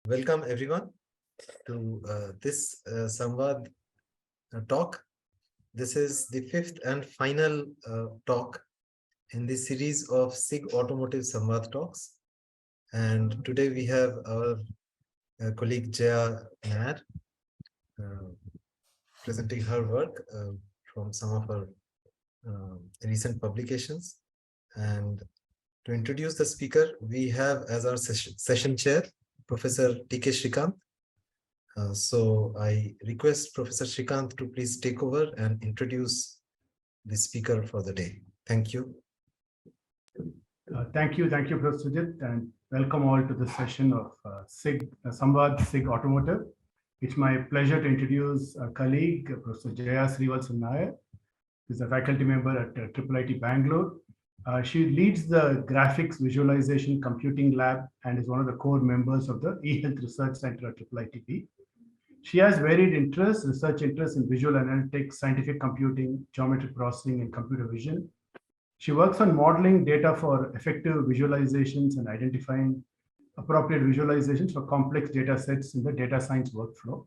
Welcome everyone to this Samvaad talk. This is the fifth and final talk in the series of SIG Automotive Samvaad talks. And today we have our colleague Jaya Nair presenting her work from some of her recent publications. And to introduce the speaker, we have as our session chair, Professor T.K. Srikanth. So I request Professor Srikanth to please take over and introduce the speaker for the day. Thank you. Thank you, Prof. Sujit, and welcome all to the session of Samvaad SIG Automotive. It's my pleasure to introduce a colleague, Professor Jaya Sreevalsan Nair, who is a faculty member at IIIT-Bangalore. She leads the Graphics Visualization Computing Lab and is one of the core members of the eHealth Research Center at IIITB. She has varied research interests in visual analytics, scientific computing, geometric processing, and computer vision. She works on modeling data for effective visualizations and identifying appropriate visualizations for complex data sets in the data science workflow.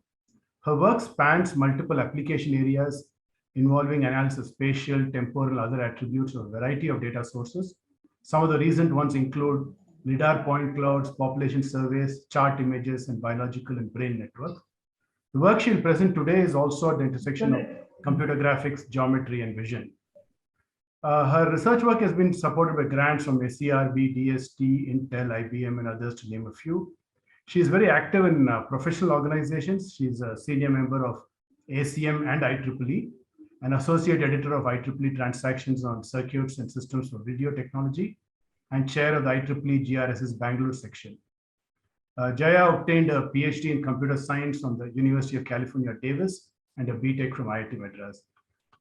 Her work spans multiple application areas involving analysis of spatial, temporal, and other attributes of a variety of data sources. Some of the recent ones include LiDAR point clouds, population surveys, chart images, and biological and brain networks. The work she'll present today is also at the intersection of computer graphics, geometry, and vision. Her research work has been supported by grants from SERB, DST, Intel, IBM, and others, to name a few. She is very active in professional organizations. She's a senior member of ACM and IEEE, an associate editor of IEEE Transactions on Circuits and Systems for Video Technology, and chair of the IEEE GRS's Bangalore section. Jaya obtained a PhD in computer science from the University of California, Davis, and a BTech from IIT Madras.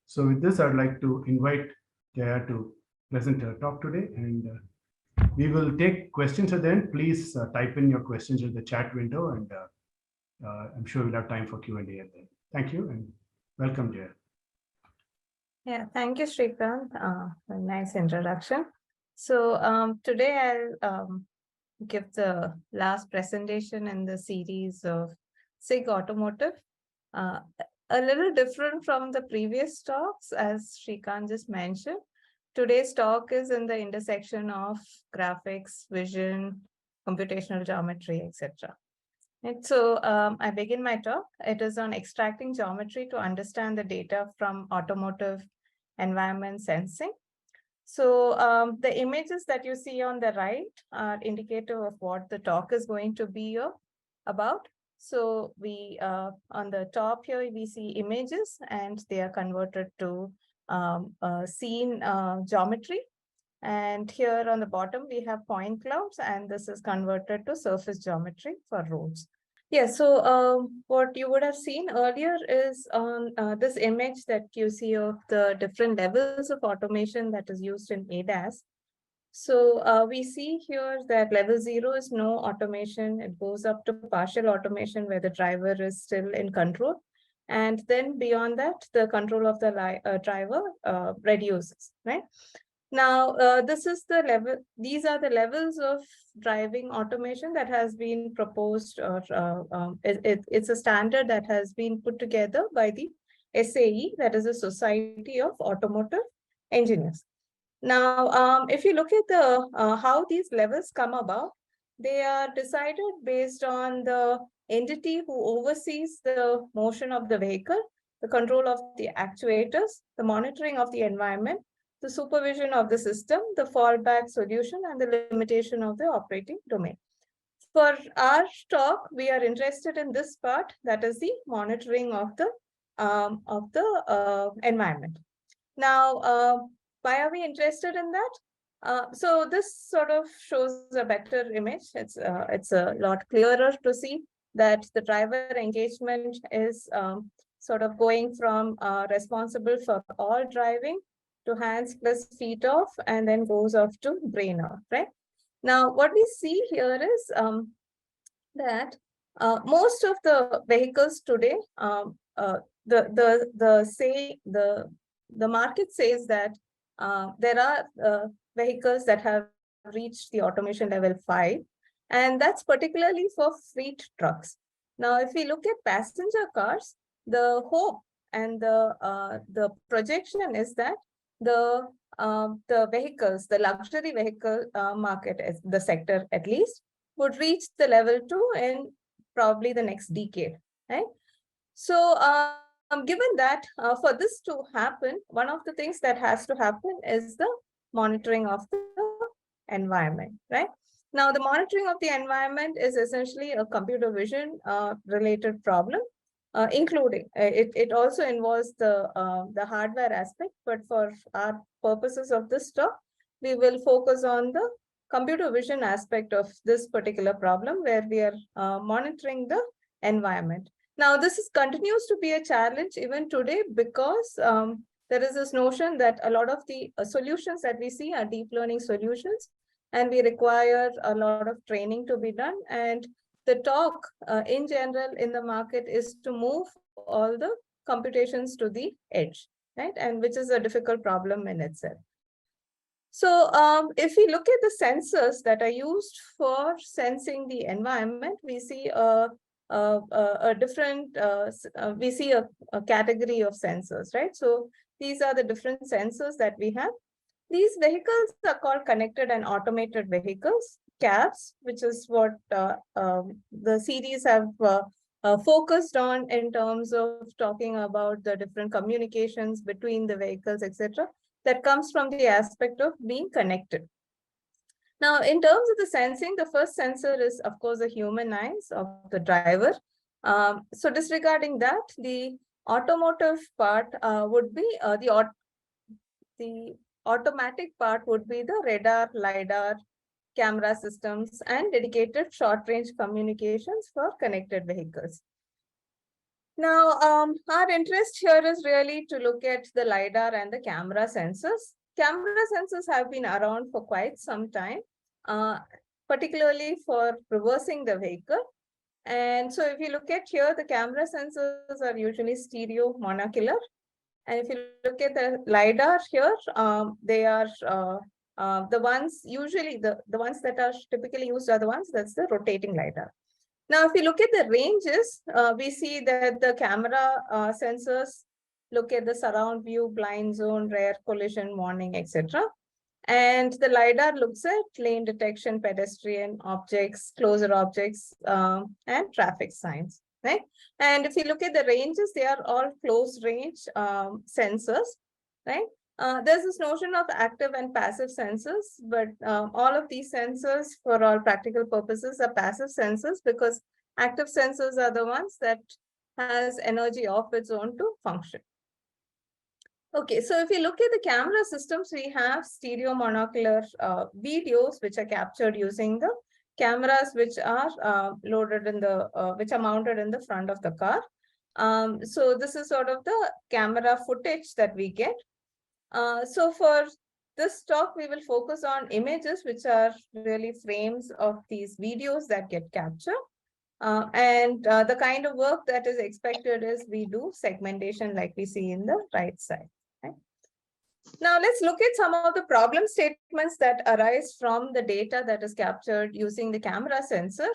So with this, I'd like to invite Jaya to present her talk today, and we will take questions at the end. Please type in your questions in the chat window, and I'm sure we'll have time for Q&A at the end. Thank you, and welcome, Jaya. Yeah, thank you, Srikanth. A nice introduction. So today I'll give the last presentation in the series of SIG Automotive. A little different from the previous talks, as Srikanth just mentioned. Today's talk is in the intersection of graphics, vision, computational geometry, etc. And so I begin my talk. It is on extracting geometry to understand the data from automotive environment sensing. So the images that you see on the right are indicative of what the talk is going to be about. So we on the top here, we see images and they are converted to scene geometry. And here on the bottom, we have point clouds, and this is converted to surface geometry for roads. Yeah, so what you would have seen earlier is on this image that you see of the different levels of automation that is used in ADAS. So we see here that level 0 is no automation. It goes up to partial automation where the driver is still in control. And then beyond that, the control of the driver reduces, right? Now, this is the level. These are the levels of driving automation that has been proposed, or it's a standard that has been put together by the SAE, that is the Society of Automotive Engineers. Now, if you look at the how these levels come about, they are decided based on the entity who oversees the motion of the vehicle, the control of the actuators, the monitoring of the environment, the supervision of the system, the fallback solution, and the limitation of the operating domain. For our talk, we are interested in this part, that is the monitoring of the environment. Now, why are we interested in that? So this sort of shows a better image. It's a lot clearer to see that the driver engagement is sort of going from responsible for all driving to hands plus feet off, and then goes off to brain off, right? Now, what we see here is that most of the vehicles today, the market says that there are vehicles that have reached the automation level 5, And that's particularly for freight trucks. Now, if we look at passenger cars, the hope and the projection is that the vehicles, the luxury vehicle market, as the sector at least, would reach the level 2 in probably the next decade, right? So given that for this to happen, one of the things that has to happen is the monitoring of the environment, right? Now, the monitoring of the environment is essentially a computer vision related problem, including it also involves the hardware aspect, but for our purposes of this talk, we will focus on the computer vision aspect of this particular problem, where we are monitoring the environment. Now, continues to be a challenge even today, because there is this notion that a lot of the solutions that we see are deep learning solutions, and we require a lot of training to be done. And the talk in general in the market is to move all the computations to the edge, right? And which is a difficult problem in itself. So if we look at the sensors that are used for sensing the environment, we see a different, we see a category of sensors, right? So these are the different sensors that we have. These vehicles are called connected and automated vehicles, cabs, which is what the series have focused on in terms of talking about the different communications between the vehicles, etc. That comes from the aspect of being connected. Now, in terms of the sensing, the first sensor is, of course, the human eyes of the driver. So disregarding that, the automotive part would be the automatic part would be the radar, LiDAR, camera systems, and dedicated short-range communications for connected vehicles. Now, our interest here is really to look at the LiDAR and the camera sensors. Camera sensors have been around for quite some time, particularly for reversing the vehicle. And so if you look at here, the camera sensors are usually stereo monocular. And if you look at the LiDAR here, they are the ones, usually the ones that are typically used are the ones that's the rotating LiDAR. Now, if you look at the ranges, we see that the camera sensors look at the surround view, blind zone, rear collision warning, etc. And the LiDAR looks at lane detection, pedestrian objects, closer objects, and traffic signs, right? And if you look at the ranges, they are all close range sensors, right? There's this notion of active and passive sensors, but all of these sensors, for all practical purposes, are passive sensors, because active sensors are the ones that has energy of its own to function. Okay, so if you look at the camera systems, we have stereo monocular videos which are captured using the cameras which are loaded in the, which are mounted in the front of the car. So this is sort of the camera footage that we get. So for this talk, we will focus on images, which are really frames of these videos that get captured. And the kind of work that is expected is we do segmentation like we see in the right side. Right? Now let's look at some of the problem statements that arise from the data that is captured using the camera sensor.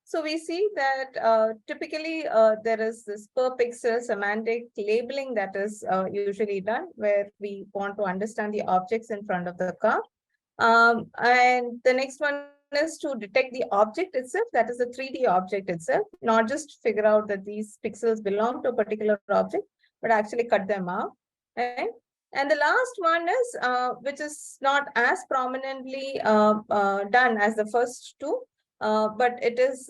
So we see that typically there is this per pixel semantic labeling that is usually done, where we want to understand the objects in front of the car. And the next one is to detect the object itself, that is the 3D object itself, not just figure out that these pixels belong to a particular object, but actually cut them out, right? And the last one is, which is not as prominently done as the first two, but it is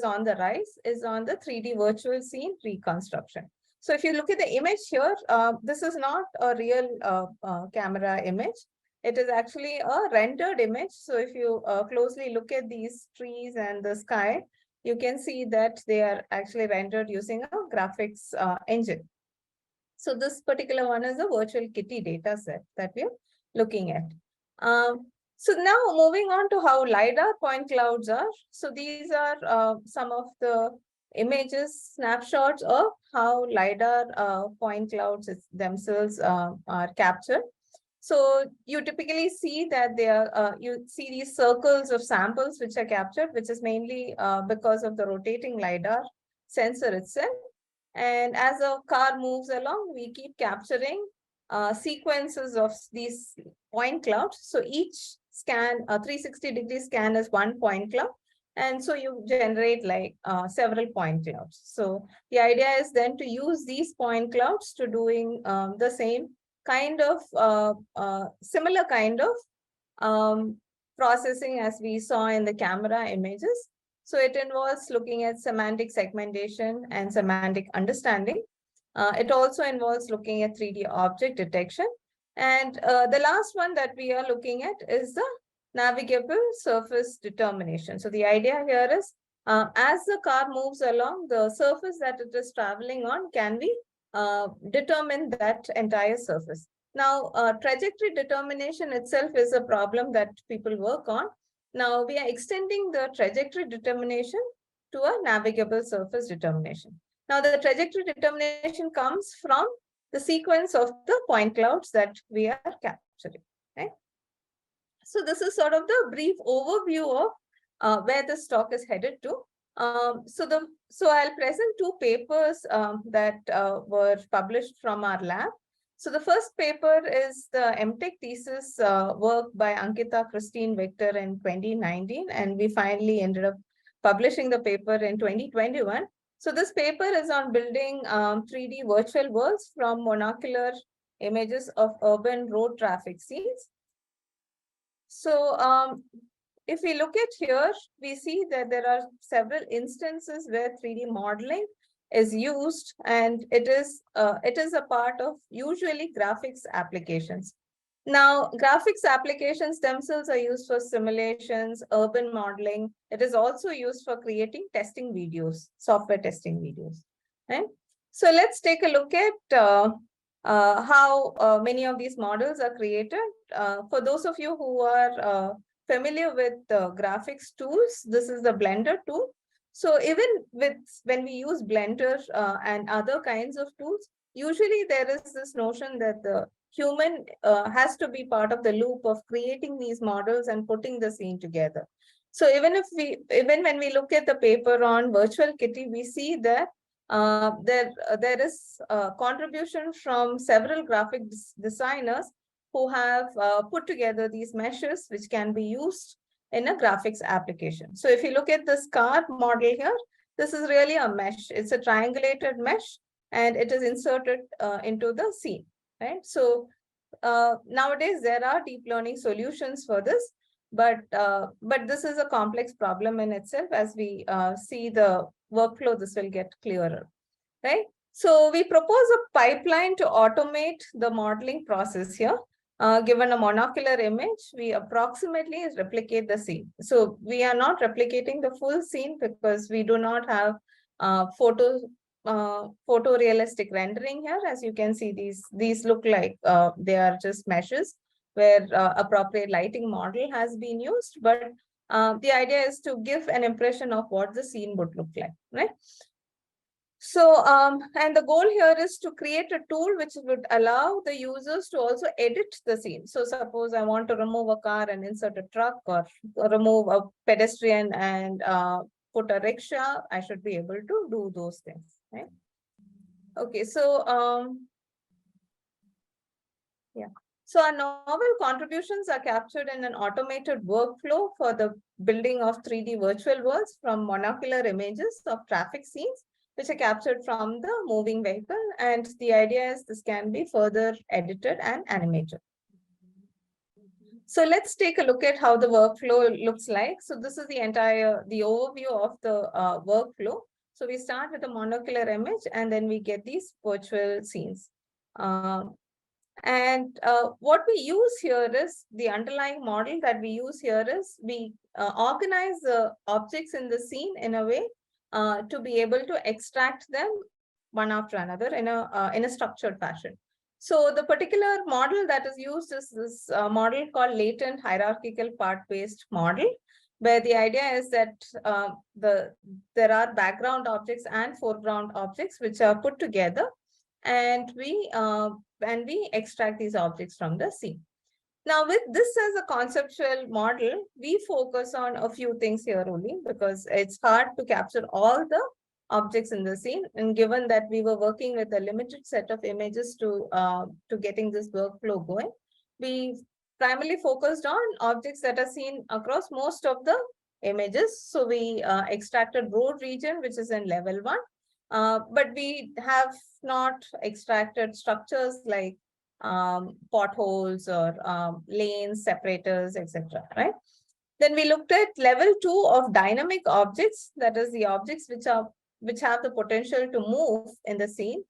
on the rise, is on the 3D virtual scene reconstruction. So if you look at the image here, this is not a real camera image. It is actually a rendered image. So if you closely look at these trees and the sky, you can see that they are actually rendered using a graphics engine. So this particular one is a virtual kitty data set that we're looking at. So now moving on to how LiDAR point clouds are. So these are some of the images, snapshots of how LiDAR point clouds themselves are captured. So you typically see that you see these circles of samples which are captured, which is mainly because of the rotating LiDAR sensor itself. And as a car moves along, we keep capturing sequences of these point clouds. So each scan, a 360-degree scan is one point cloud. And so you generate like several point clouds. So the idea is then to use these point clouds to doing the same kind of similar kind of processing as we saw in the camera images. So it involves looking at semantic segmentation and semantic understanding. It also involves looking at 3D object detection. And the last one that we are looking at is the navigable surface determination. So the idea here is as the car moves along, the surface that it is traveling on can be determine that entire surface. Now, trajectory determination itself is a problem that people work on. Now, we are extending the trajectory determination to a navigable surface determination. Now, the trajectory determination comes from the sequence of the point clouds that we are capturing. Right? So, this is sort of the brief overview of where this talk is headed to. So I'll present two papers that were published from our lab. So the first paper is the MTech thesis work by Ankita, Christine, Victor in 2019, and we finally ended up publishing the paper in 2021. So this paper is on building 3D virtual worlds from monocular images of urban road traffic scenes. So if we look at here, we see that there are several instances where 3D modeling is used, and it is a part of usually graphics applications. Now, graphics applications themselves are used for simulations, urban modeling. It is also used for creating testing videos, software testing videos. Right? So let's take a look at how many of these models are created. For those of you who are familiar with graphics tools, this is the Blender tool. So even when we use Blender and other kinds of tools, usually there is this notion that the human has to be part of the loop of creating these models and putting the scene together. So even when we look at the paper on Virtual Kitty, we see that there is contribution from several graphic designers who have put together these meshes which can be used in a graphics application. So if you look at this car model here, this is really a mesh. It's a triangulated mesh, and it is inserted into the scene, right? So nowadays there are deep learning solutions for this, but this is a complex problem in itself. As we see the workflow, this will get clearer, right? So we propose a pipeline to automate the modeling process here. Given a monocular image, we approximately replicate the scene. So we are not replicating the full scene because we do not have photorealistic rendering here. As you can see, these look like they are just meshes where appropriate lighting model has been used. But the idea is to give an impression of what the scene would look like, right? So, and the goal here is to create a tool which would allow the users to also edit the scene. So suppose I want to remove a car and insert a truck, or remove a pedestrian and put a rickshaw, I should be able to do those things, right? Okay, so, yeah. So our novel contributions are captured in an automated workflow for the building of 3D virtual worlds from monocular images of traffic scenes, which are captured from the moving vehicle. And the idea is this can be further edited and animated. So let's take a look at how the workflow looks like. So this is the overview of the workflow. So we start with a monocular image, and then we get these virtual scenes. What we use here is the underlying model that we use here is we organize the objects in the scene in a way to be able to extract them one after another in a structured fashion. So the particular model that is used is this model called latent hierarchical part-based model, where the idea is that there are background objects and foreground objects which are put together, and we extract these objects from the scene. Now, with this as a conceptual model, we focus on a few things here only because it's hard to capture all the objects in the scene. And given that we were working with a limited set of images to getting this workflow going, we primarily focused on objects that are seen across most of the images. So we extracted road region, which is in level 1, but we have not extracted structures like potholes or lanes, separators, etc. Right? Then we looked at level 2 of dynamic objects, that is the objects which have the potential to move in the scene.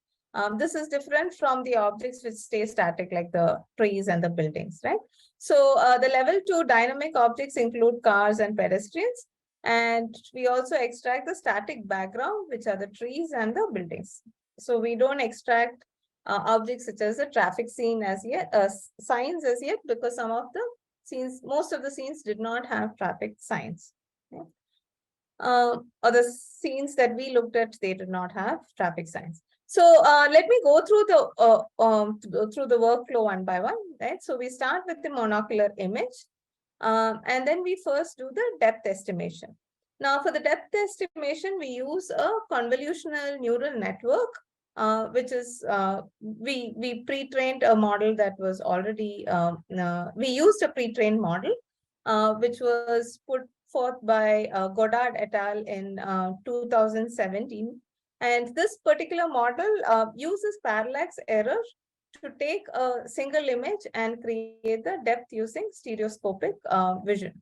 This is different from the objects which stay static, like the trees and the buildings, right? So the level 2 dynamic objects include cars and pedestrians. And we also extract the static background, which are the trees and the buildings. So we don't extract objects such as the traffic scene as yet, signs as yet, because some of the scenes, most of the scenes did not have traffic signs. Okay? Or the scenes that we looked at, they did not have traffic signs. So let me go through the workflow one by one. Right. So we start with the monocular image, and then we first do the depth estimation. Now, for the depth estimation, we use a convolutional neural network, which is we pre-trained a model that was already we used a pre-trained model, which was put forth by Goddard et al. In 2017. And this particular model uses parallax error to take a single image and create the depth using stereoscopic vision.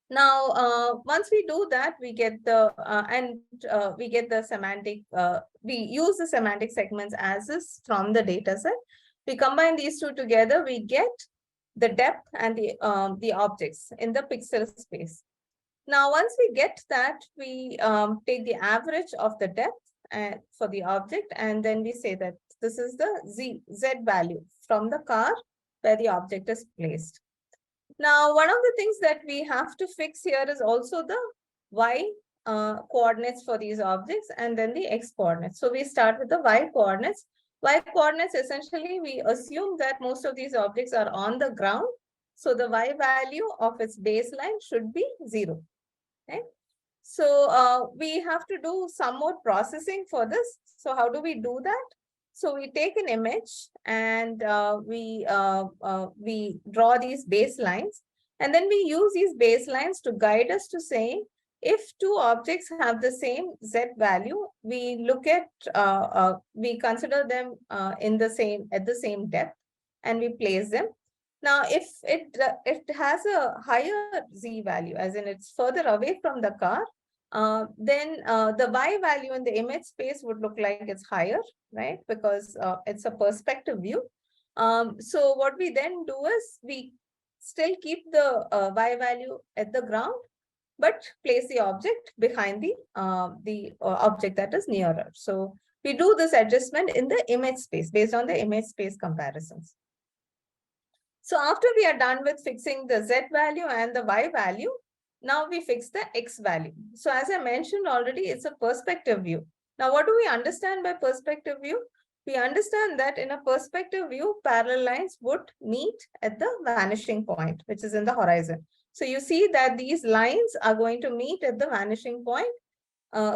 Now, once we do that, we get the we get the semantic. We use the semantic segments as is from the data set. We combine these two together. We get the depth and the objects in the pixel space. Now, once we get that, we take the average of the depth for the object, and then we say that this is the z value from the car where the object is placed. Now, one of the things that we have to fix here is also the y coordinates for these objects and then the x coordinates. So we start with the y coordinates. Y coordinates, essentially, we assume that most of these objects are on the ground. So the y value of its baseline should be 0. Okay? So we have to do some more processing for this. So how do we do that? So we take an image and we draw these baselines, and then we use these baselines to guide us to say if two objects have the same z value, we look at we consider them at the same depth, and we place them. Now, if it has a higher z value, as in it's further away from the car, then the y value in the image space would look like it's higher, right? Because it's a perspective view. So what we then do is we still keep the y value at the ground, but place the object behind the object that is nearer. So we do this adjustment in the image space based on the image space comparisons. So after we are done with fixing the z value and the y value, now we fix the x value. So as I mentioned already, it's a perspective view. Now, what do we understand by perspective view? We understand that in a perspective view, parallel lines would meet at the vanishing point, which is in the horizon. So you see that these lines are going to meet at the vanishing point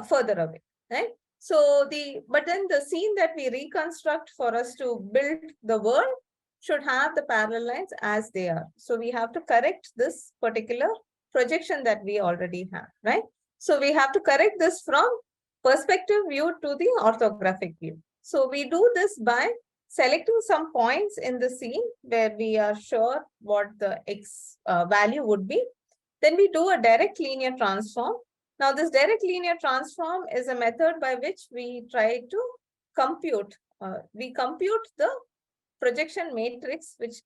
further away, right? So but then the scene that we reconstruct for us to build the world should have the parallel lines as they are. So we have to correct this particular projection that we already have, right? So we have to correct this from perspective view to the orthographic view. So we do this by selecting some points in the scene where we are sure what the x value would be. Then we do a direct linear transform. Now, this direct linear transform is a method by which we try to compute. We compute the projection matrix, which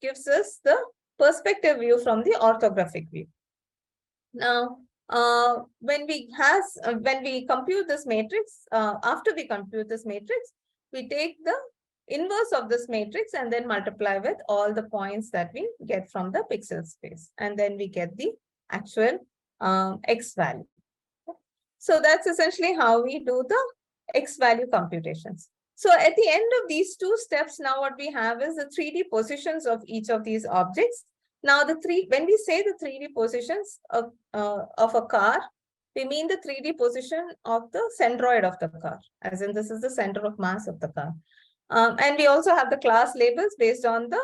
gives us the perspective view from the orthographic view. Now, when we compute this matrix, after we compute this matrix, we take the inverse of this matrix and then multiply with all the points that we get from the pixel space, and then we get the actual x value. So that's essentially how we do the x value computations. So at the end of these two steps, now what we have is the 3D positions of each of these objects. Now when we say the 3D positions of a car, we mean the 3D position of the centroid of the car, as in this is the center of mass of the car. And we also have the class labels based on the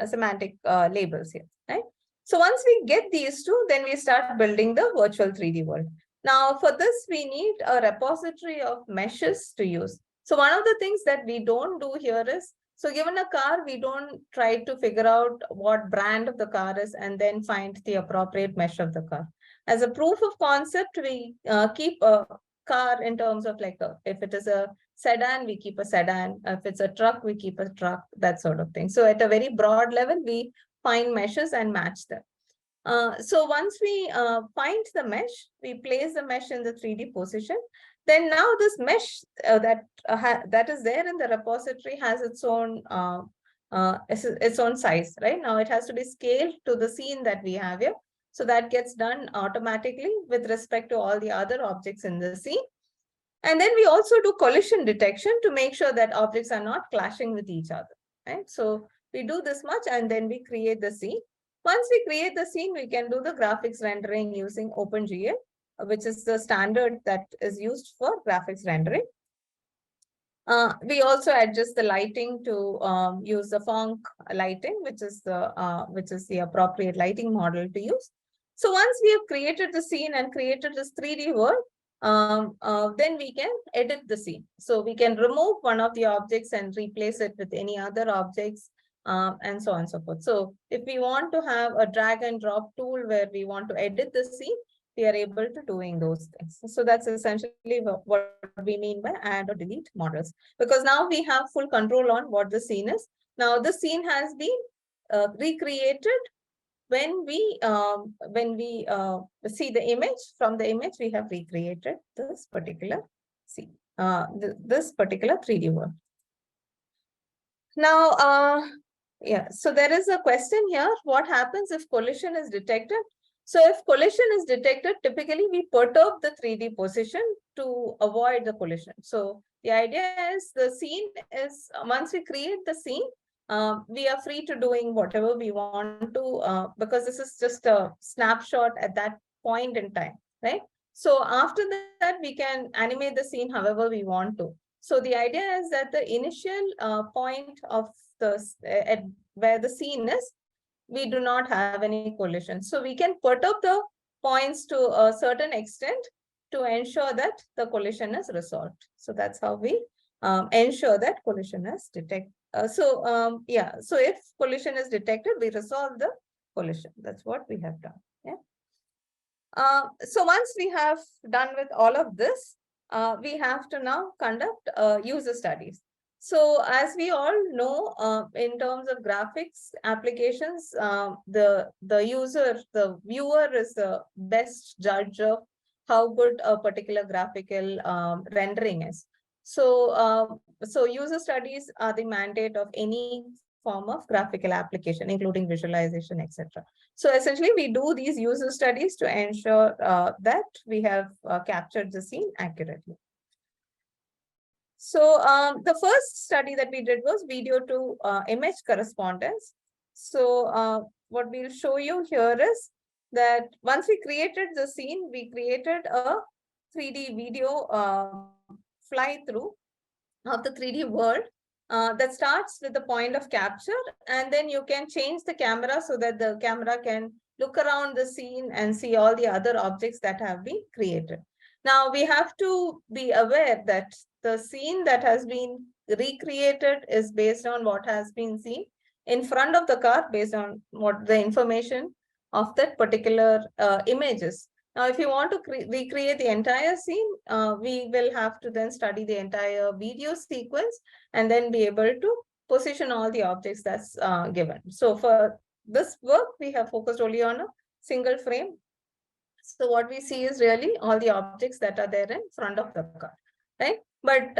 semantic labels here, right? So once we get these two, then we start building the virtual 3D world. Now, for this, we need a repository of meshes to use. So one of the things that we don't do here is, so given a car, we don't try to figure out what brand of the car is and then find the appropriate mesh of the car. As a proof of concept, we keep a car in terms of like, if it is a sedan, we keep a sedan. If it's a truck, we keep a truck, that sort of thing. So at a very broad level, we find meshes and match them. So once we find the mesh, we place the mesh in the 3D position. Then now this mesh that is there in the repository has its own size, right? Now it has to be scaled to the scene that we have here. So that gets done automatically with respect to all the other objects in the scene. And then we also do collision detection to make sure that objects are not clashing with each other, right? So we do this much and then we create the scene. Once we create the scene, we can do the graphics rendering using OpenGL, which is the standard that is used for graphics rendering. We also adjust the lighting to use the Fonk lighting, which is the appropriate lighting model to use. So once we have created the scene and created this 3D world, then we can edit the scene. So we can remove one of the objects and replace it with any other objects, and so on and so forth. So if we want to have a drag and drop tool where we want to edit the scene, we are able to doing those things. So that's essentially what we mean by add or delete models, because now we have full control on what the scene is. Now the scene has been recreated when we see the image. From the image, we have recreated this particular scene, this particular 3D world. Now, yeah, so there is a question here. What happens if collision is detected? So if collision is detected, typically we perturb the 3D position to avoid the collision. So the idea is the scene is, once we create the scene, we are free to doing whatever we want to, because this is just a snapshot at that point in time, right? So after that, we can animate the scene however we want to. So the idea is that the initial point of the where the scene is, we do not have any collision. So we can perturb the points to a certain extent to ensure that the collision is resolved. So that's how we ensure that collision is detected. So if collision is detected, we resolve the collision. That's what we have done. Yeah. So once we have done with all of this, we have to now conduct user studies. So as we all know, in terms of graphics applications, the viewer is the best judge of how good a particular graphical rendering is. So user studies are the mandate of any form of graphical application, including visualization, etc. So essentially, we do these user studies to ensure that we have captured the scene accurately. So the first study that we did was video to image correspondence. So what we'll show you here is that once we created the scene, we created a 3D video fly through of the 3D world that starts with the point of capture, and then you can change the camera so that the camera can look around the scene and see all the other objects that have been created. Now we have to be aware that the scene that has been recreated is based on what has been seen in front of the car, based on what the information of that particular images. Now, if you want to recreate the entire scene, we will have to then study the entire video sequence and then be able to position all the objects that's given. So for this work, we have focused only on a single frame. So what we see is really all the objects that are there in front of the car, right? But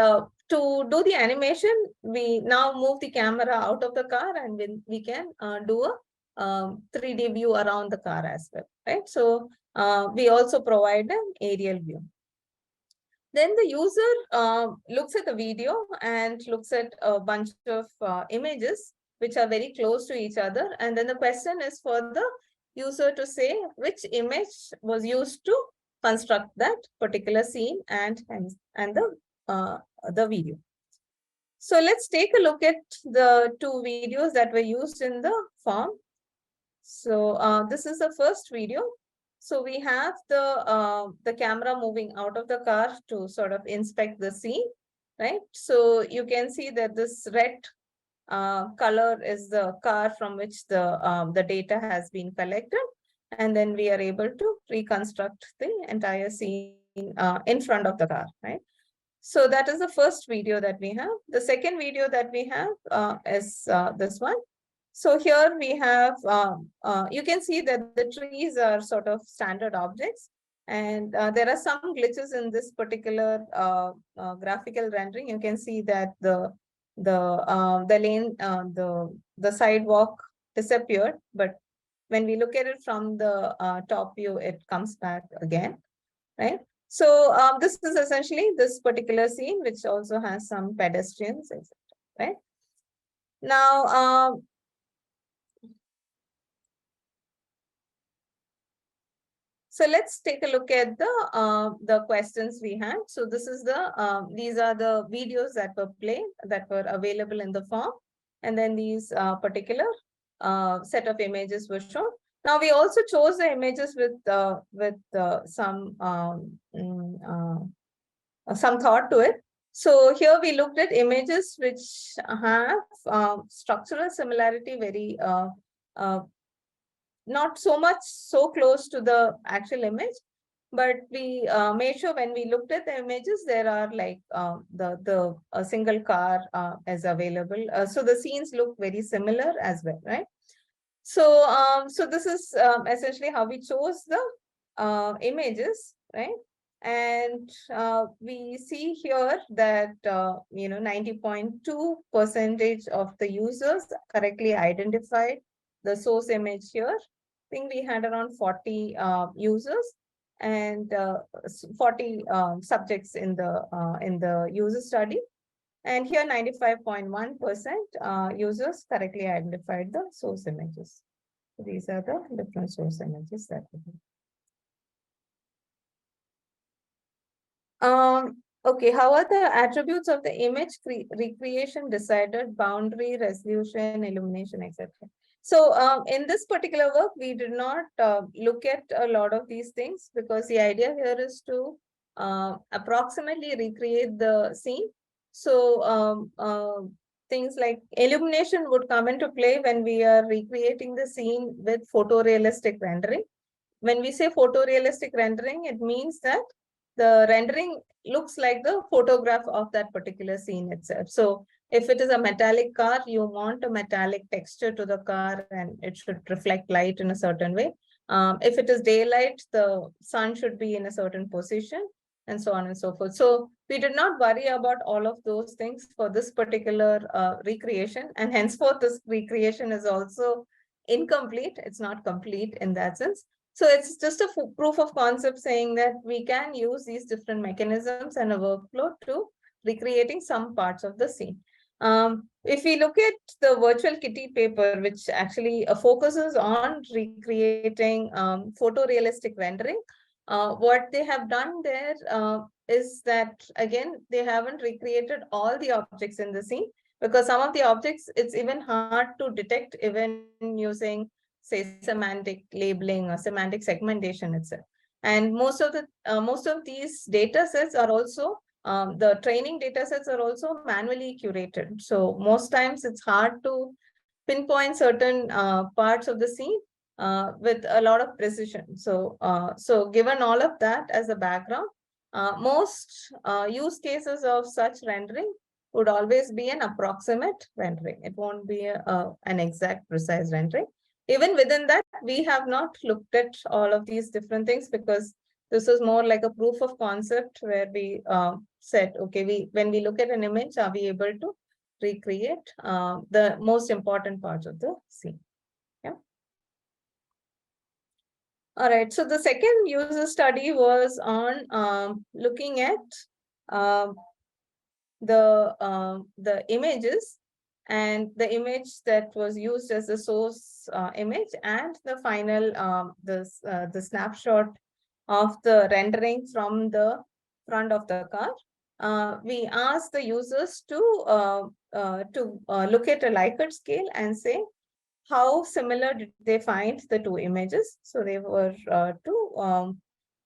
to do the animation, we now move the camera out of the car and we can do a 3D view around the car as well, right? So we also provide an aerial view. Then the user looks at the video and looks at a bunch of images which are very close to each other. And then the question is for the user to say which image was used to construct that particular scene and the video. So let's take a look at the two videos that were used in the form. So this is the first video. So we have the camera moving out of the car to sort of inspect the scene, right? So you can see that this red color is the car from which the data has been collected. And then we are able to reconstruct the entire scene in front of the car, right? So that is the first video that we have. The second video that we have is this one. So here we have, you can see that the trees are sort of standard objects. And there are some glitches in this particular graphical rendering. You can see that the lane, the sidewalk disappeared. But when we look at it from the top view, it comes back again, right? So this is essentially this particular scene, which also has some pedestrians, etc. Right? Now, so let's take a look at the questions we had. So this is these are the videos that were played that were available in the form, and then these particular set of images were shown. Now we also chose the images with some thought to it. So here we looked at images which have structural similarity, very not so much so close to the actual image, but we made sure when we looked at the images, there are like a single car is available. So the scenes look very similar as well, right? So so this is essentially how we chose the images, right? And we see here that 90.2% of the users correctly identified the source image here. I think we had around 40 users and 40 subjects in the user study. And here 95.1% users correctly identified the source images. So these are the different source images that we have. Okay, how are the attributes of the image recreation decided? Boundary, resolution, illumination, etc. So in this particular work, we did not look at a lot of these things because the idea here is to approximately recreate the scene. So things like illumination would come into play when we are recreating the scene with photorealistic rendering. When we say photorealistic rendering, it means that the rendering looks like the photograph of that particular scene itself. So if it is a metallic car, you want a metallic texture to the car and it should reflect light in a certain way. If it is daylight, the sun should be in a certain position and so on and so forth. So we did not worry about all of those things for this particular recreation, and henceforth this recreation is also incomplete. It's not complete in that sense. So it's just a proof of concept saying that we can use these different mechanisms and a workflow to recreating some parts of the scene. If we look at the virtual kitty paper, which actually focuses on recreating photorealistic rendering, what they have done there is that, again, they haven't recreated all the objects in the scene because some of the objects, it's even hard to detect even using, say, semantic labeling or semantic segmentation itself. And most of these data sets are also the training data sets are also manually curated. So most times it's hard to pinpoint certain parts of the scene with a lot of precision. So given all of that as a background, most use cases of such rendering would always be an approximate rendering. It won't be an exact precise rendering. Even within that, we have not looked at all of these different things because this is more like a proof of concept where we said, okay, when we look at an image, are we able to recreate the most important parts of the scene? Yeah. All right. So the second user study was on looking at the images, and the image that was used as the source image, and the final the snapshot of the rendering from the front of the car. We asked the users to look at a Likert scale and say how similar did they find the two images. So they were to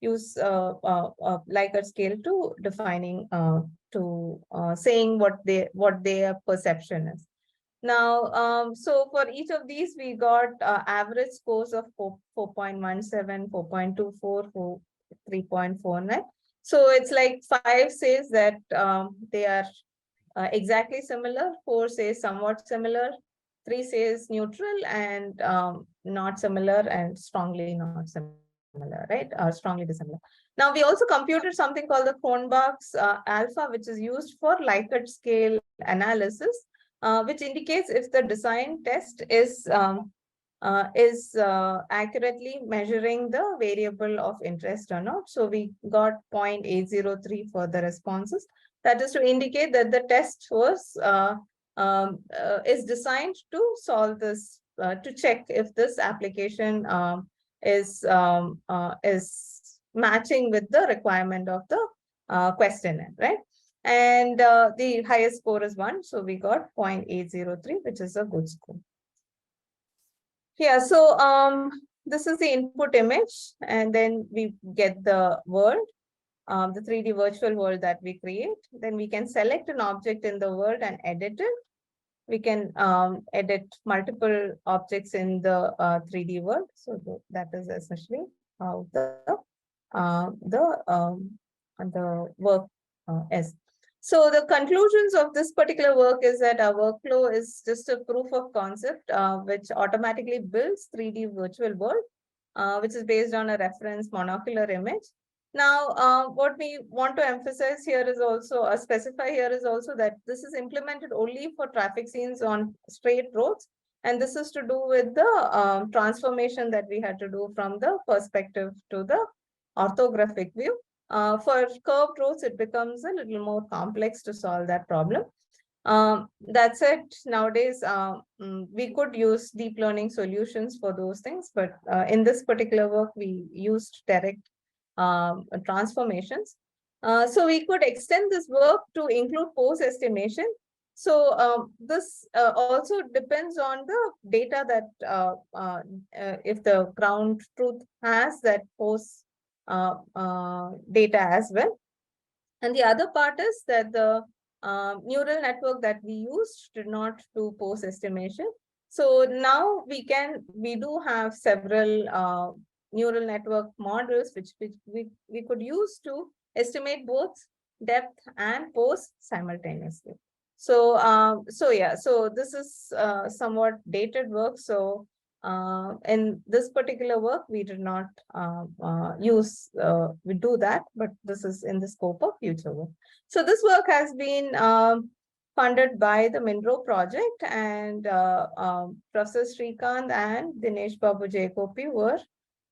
use Likert scale to defining to saying what their perception is. Now, so for each of these, we got average scores of 4.17, 4.24, 3.49. So it's like 5 says that they are exactly similar, 4 says somewhat similar, 3 says neutral, and not similar, and strongly not similar, right? Strongly dissimilar. Now, we also computed something called the Kronbach's alpha, which is used for Likert scale analysis, which indicates if the design test is accurately measuring the variable of interest or not. So we got 0.803 for the responses. That is to indicate that the test was is designed to solve this, to check if this application is matching with the requirement of the questionnaire, right? And the highest score is 1, so we got 0.803, which is a good score. Yeah, so this is the input image, and then we get the world, the 3D virtual world that we create. Then we can select an object in the world and edit it. We can edit multiple objects in the 3D world. So that is essentially how the work is. So the conclusions of this particular work is that our workflow is just a proof of concept, which automatically builds 3D virtual world, which is based on a reference monocular image. Now, what we want to emphasize here is also, specify here is also that this is implemented only for traffic scenes on straight roads. And this is to do with the transformation that we had to do from the perspective to the orthographic view. For curved roads, it becomes a little more complex to solve that problem. That said, nowadays, we could use deep learning solutions for those things, but in this particular work, we used direct transformations. So we could extend this work to include pose estimation. So this also depends on the data that if the ground truth has that pose data as well. And the other part is that the neural network that we used did not do pose estimation. So now we do have several neural network models which we could use to estimate both depth and pose simultaneously. So so this is somewhat dated work. So in this particular work, we did not we do that, but this is in the scope of future work. So this work has been funded by the Monroe project, and Professor Srikanth and Dinesh Babu Jacopi were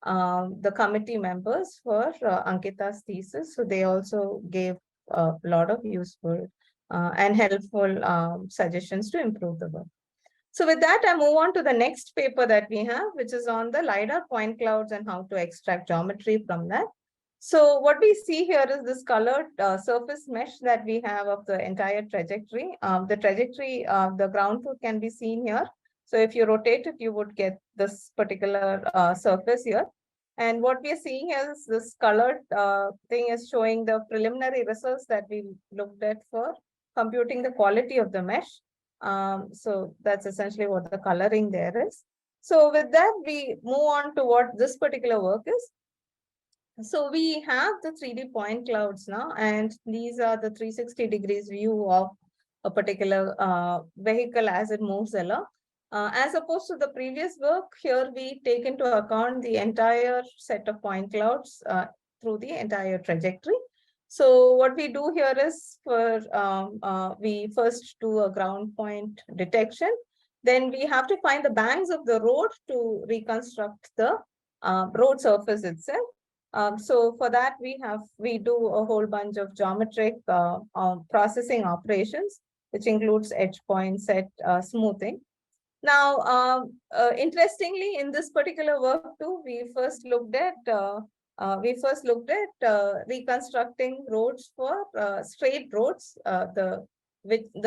the committee members for Ankita's thesis. So they also gave a lot of useful and helpful suggestions to improve the work. So with that, I move on to the next paper that we have, which is on the LiDAR point clouds and how to extract geometry from that. So what we see here is this colored surface mesh that we have of the entire trajectory. The trajectory, the ground truth can be seen here. So if you rotate it, you would get this particular surface here. And what we are seeing is this colored thing is showing the preliminary results that we looked at for computing the quality of the mesh. So that's essentially what the coloring there is. So with that, we move on to what this particular work is. So we have the 3D point clouds now, and these are the 360 degrees view of a particular vehicle as it moves along. As opposed to the previous work, here we take into account the entire set of point clouds through the entire trajectory. So what we do here is we first do a ground point detection. Then we have to find the banks of the road to reconstruct the road surface itself. So for that, we do a whole bunch of geometric processing operations, which includes edge point, set, smoothing. Now, interestingly, in this particular work too, we first looked at reconstructing roads for straight roads, the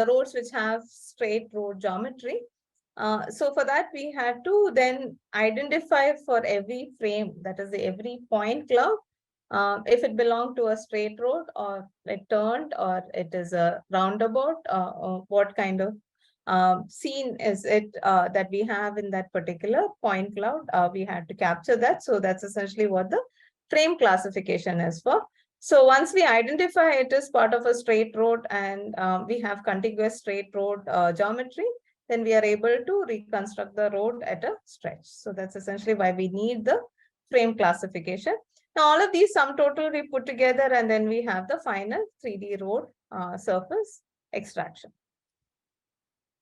roads which have straight road geometry. So for that, we had to then identify for every frame, that is every point cloud, if it belonged to a straight road or it turned or it is a roundabout, what kind of scene is it that we have in that particular point cloud. We had to capture that. So that's essentially what the frame classification is for. So once we identify it as part of a straight road and we have contiguous straight road geometry, then we are able to reconstruct the road at a stretch. So that's essentially why we need the frame classification. Now, all of these sum total we put together, and then we have the final 3D road surface extraction.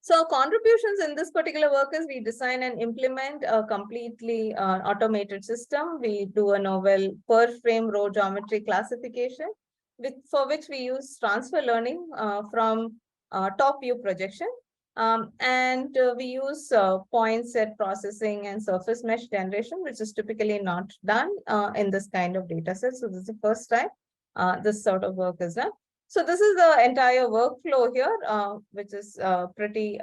So contributions in this particular work is we design and implement a completely automated system. We do a novel per frame row geometry classification, for which we use transfer learning from top view projection. And we use point set processing and surface mesh generation, which is typically not done in this kind of data set. So this is the first time this sort of work is done. So this is the entire workflow here, which is pretty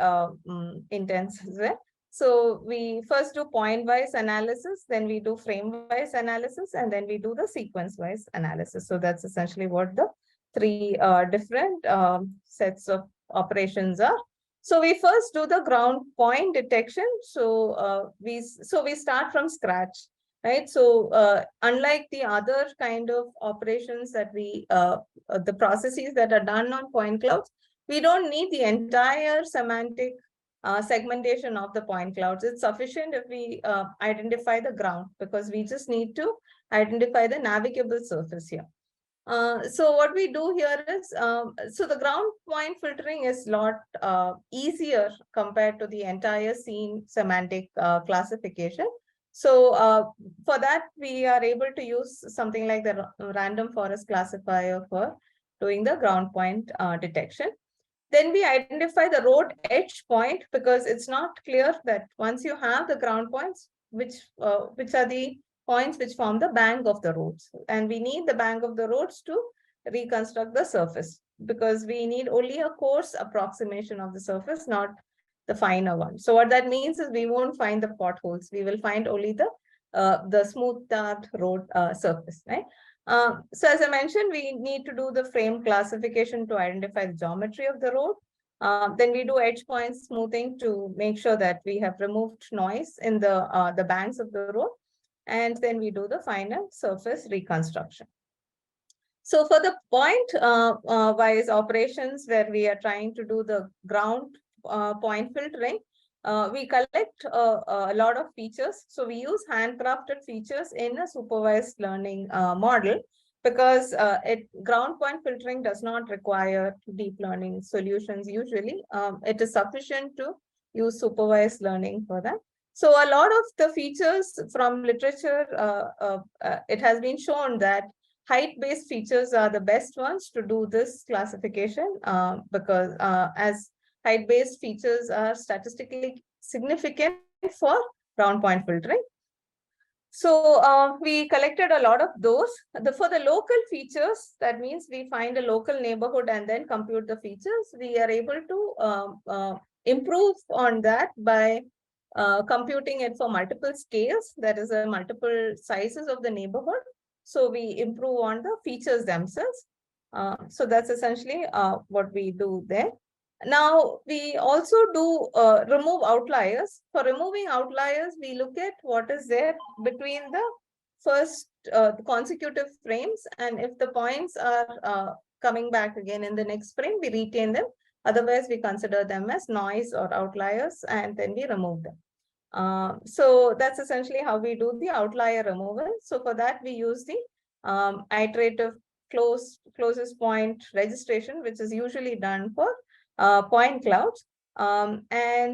intense as well. So we first do point-wise analysis, then we do frame-wise analysis, and then we do the sequence-wise analysis. So that's essentially what the three different sets of operations are. So we first do the ground point detection. So we start from scratch. Right. So unlike the other kind of operations that the processes that are done on point clouds, we don't need the entire semantic segmentation of the point clouds. It's sufficient if we identify the ground, because we just need to identify the navigable surface here. So what we do here is, so the ground point filtering is a lot easier compared to the entire scene semantic classification. So for that, we are able to use something like the random forest classifier for doing the ground point detection. Then we identify the road edge point, because it's not clear that once you have the ground points, which are the points which form the bank of the roads. And we need the bank of the roads to reconstruct the surface, because we need only a coarse approximation of the surface, not the finer one. So what that means is we won't find the potholes. We will find only the smooth tarred road surface, right? So as I mentioned, we need to do the frame classification to identify the geometry of the road. Then we do edge point smoothing to make sure that we have removed noise in the banks of the road. And then we do the final surface reconstruction. So for the point-wise operations where we are trying to do the ground point filtering, we collect a lot of features. So we use handcrafted features in a supervised learning model, because ground point filtering does not require deep learning solutions usually. It is sufficient to use supervised learning for that. So a lot of the features from literature, it has been shown that height-based features are the best ones to do this classification, because as height-based features are statistically significant for ground point filtering. So we collected a lot of those. For the local features, that means we find a local neighborhood and then compute the features. We are able to improve on that by computing it for multiple scales, that is multiple sizes of the neighborhood. So we improve on the features themselves. So that's essentially what we do there. Now, we also do remove outliers. For removing outliers, we look at what is there between the first consecutive frames. And if the points are coming back again in the next frame, we retain them. Otherwise, we consider them as noise or outliers, and then we remove them. So that's essentially how we do the outlier removal. So for that, we use the iterative closest point registration, which is usually done for point clouds. And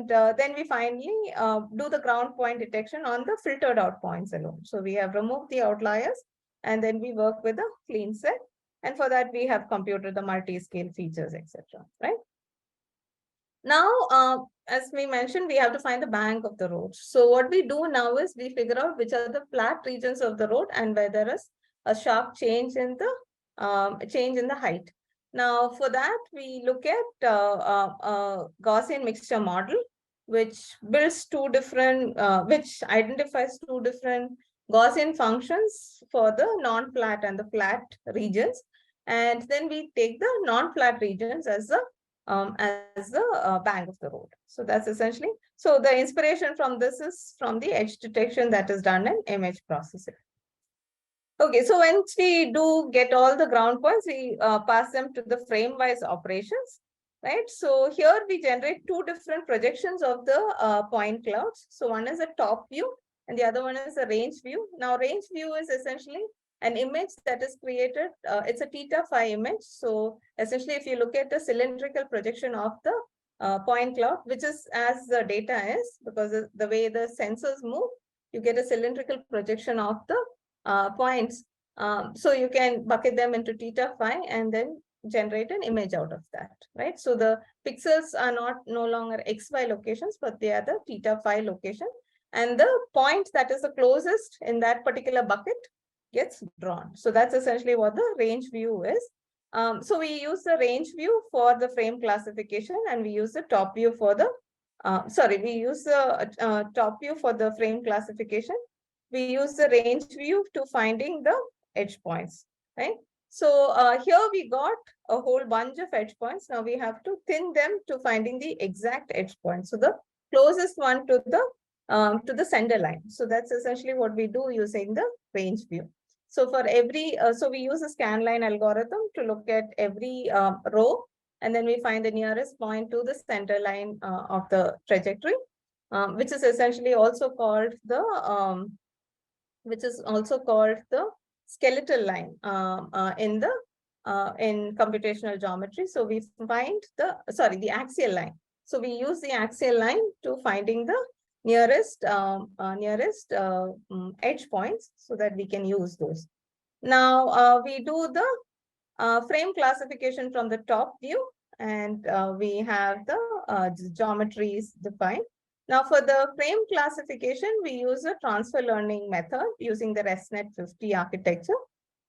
then we finally do the ground point detection on the filtered out points alone. So we have removed the outliers, and then we work with a clean set. And for that, we have computed the multi-scale features, etc. Right? Now, as we mentioned, we have to find the bank of the road. So what we do now is we figure out which are the flat regions of the road and where there is a sharp change in the height. Now, for that, we look at Gaussian mixture model, which builds which identifies two different Gaussian functions for the non-flat and the flat regions. And then we take the non-flat regions as the bank of the road. So that's essentially, so the inspiration from this is from the edge detection that is done in image processing. Okay, so once we do get all the ground points, we pass them to the frame-wise operations, right? So here we generate two different projections of the point clouds. So one is a top view and the other one is a range view. Now range view is essentially an image that is created, it's a theta phi image. So essentially, if you look at the cylindrical projection of the point cloud, which is as the data is, because the way the sensors move, you get a cylindrical projection of the points. So you can bucket them into theta phi and then generate an image out of that, right? So the pixels are no longer XY locations, but they are the theta phi location. And the point that is the closest in that particular bucket gets drawn. So that's essentially what the range view is. So we use the range view for the frame classification, and we use the top view for the, we use the top view for the frame classification. We use the range view to finding the edge points, right? So here we got a whole bunch of edge points. Now we have to thin them to finding the exact edge point. So the closest one to the sender line. So that's essentially what we do using the range view. So for every, so we use a scan line algorithm to look at every row, and then we find the nearest point to the center line of the trajectory, which is essentially also called the skeletal line in computational geometry. So we find the axial line. So we use the axial line to finding the nearest edge points so that we can use those. Now we do the frame classification from the top view, and we have the geometries defined. Now for the frame classification, we use a transfer learning method using the ResNet 50 architecture.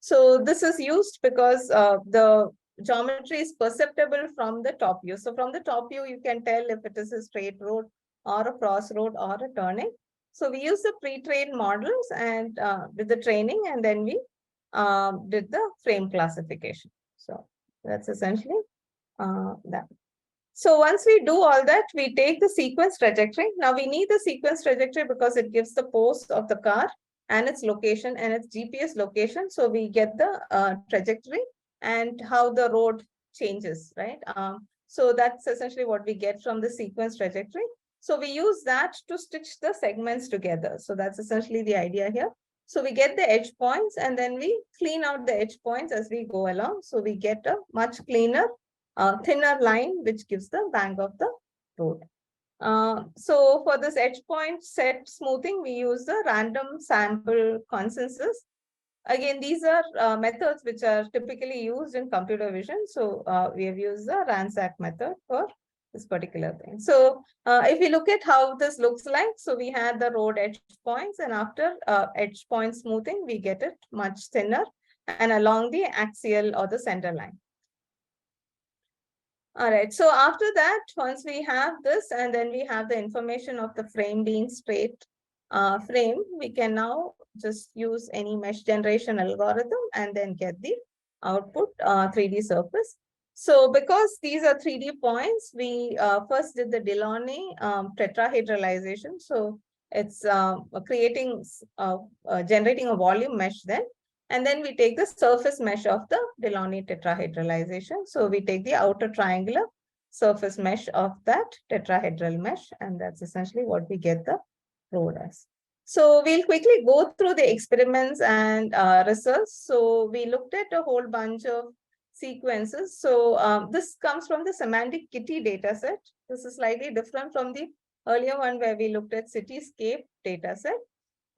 So this is used because the geometry is perceptible from the top view. So from the top view, you can tell if it is a straight road or a crossroad or a turning. So we use the pre-trained models and with the training, and then we did the frame classification. So that's essentially that. So once we do all that, we take the sequence trajectory. Now we need the sequence trajectory because it gives the pose of the car and its location and its GPS location. So we get the trajectory and how the road changes, right? So that's essentially what we get from the sequence trajectory. So we use that to stitch the segments together. So that's essentially the idea here. So we get the edge points and then we clean out the edge points as we go along. So we get a much cleaner, thinner line, which gives the bank of the road. So for this edge point set smoothing, we use the random sample consensus. Again, these are methods which are typically used in computer vision. So we have used the RANSAC method for this particular thing. So if we look at how this looks like, so we had the road edge points, and after edge point smoothing, we get it much thinner and along the axial or the center line. All right, so after that, once we have this and then we have the information of the frame being straight frame, we can now just use any mesh generation algorithm and then get the output 3D surface. So because these are 3D points, we first did the Delaunay tetrahedralization. So it's generating a volume mesh then. And then we take the surface mesh of the Delaunay tetrahedralization. So we take the outer triangular surface mesh of that tetrahedral mesh, and that's essentially what we get the road as. So we'll quickly go through the experiments and results. So we looked at a whole bunch of sequences. So this comes from the semantic kitty dataset. This is slightly different from the earlier one where we looked at cityscape dataset.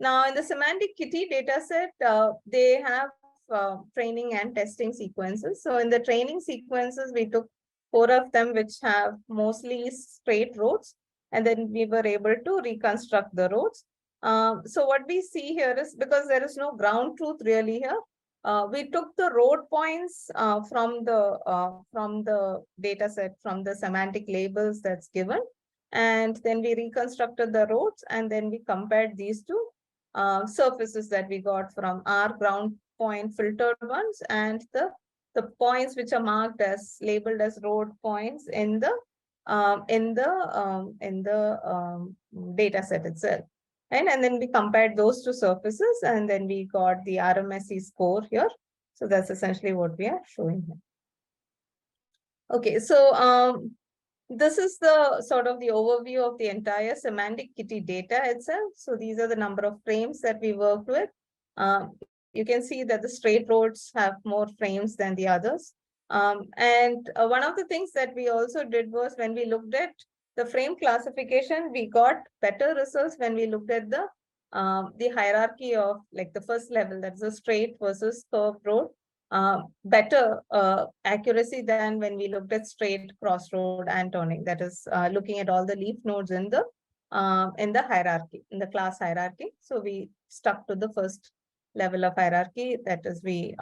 Now, in the semantic kitty dataset, they have training and testing sequences. So in the training sequences, we took 4 of them, which have mostly straight roads, and then we were able to reconstruct the roads. So what we see here is, because there is no ground truth really here, we took the road points from the data set, from the semantic labels that's given, and then we reconstructed the roads, and then we compared these two surfaces that we got from our ground point filtered ones and the points which are marked as labeled as road points in the data set itself. And then we compared those two surfaces, and then we got the RMSE score here. So that's essentially what we are showing here. Okay, so this is the sort of the overview of the entire semantic kitty data itself. So these are the number of frames that we worked with. You can see that the straight roads have more frames than the others. And one of the things that we also did was, when we looked at the frame classification, we got better results when we looked at the hierarchy of like the first level, that's a straight versus curved road. Better accuracy than when we looked at straight, crossroad, and turning. That is looking at all the leaf nodes in the hierarchy, in the class hierarchy. So we stuck to the first level of hierarchy. That is, we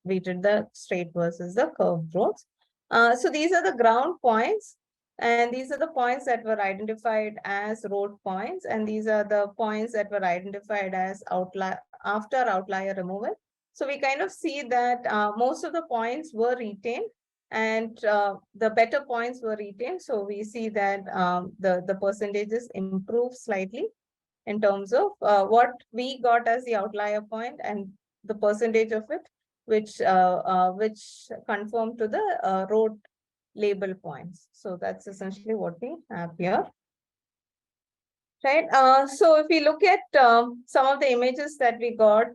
did the straight versus the curved roads. So these are the ground points, and these are the points that were identified as road points, and these are the points that were identified as outlier after outlier removal. So we kind of see that most of the points were retained, and the better points were retained. So we see that the percentages improve slightly in terms of what we got as the outlier point and the percentage of it, which conform to the road label points. So that's essentially what we have here. Right. So if we look at some of the images that we got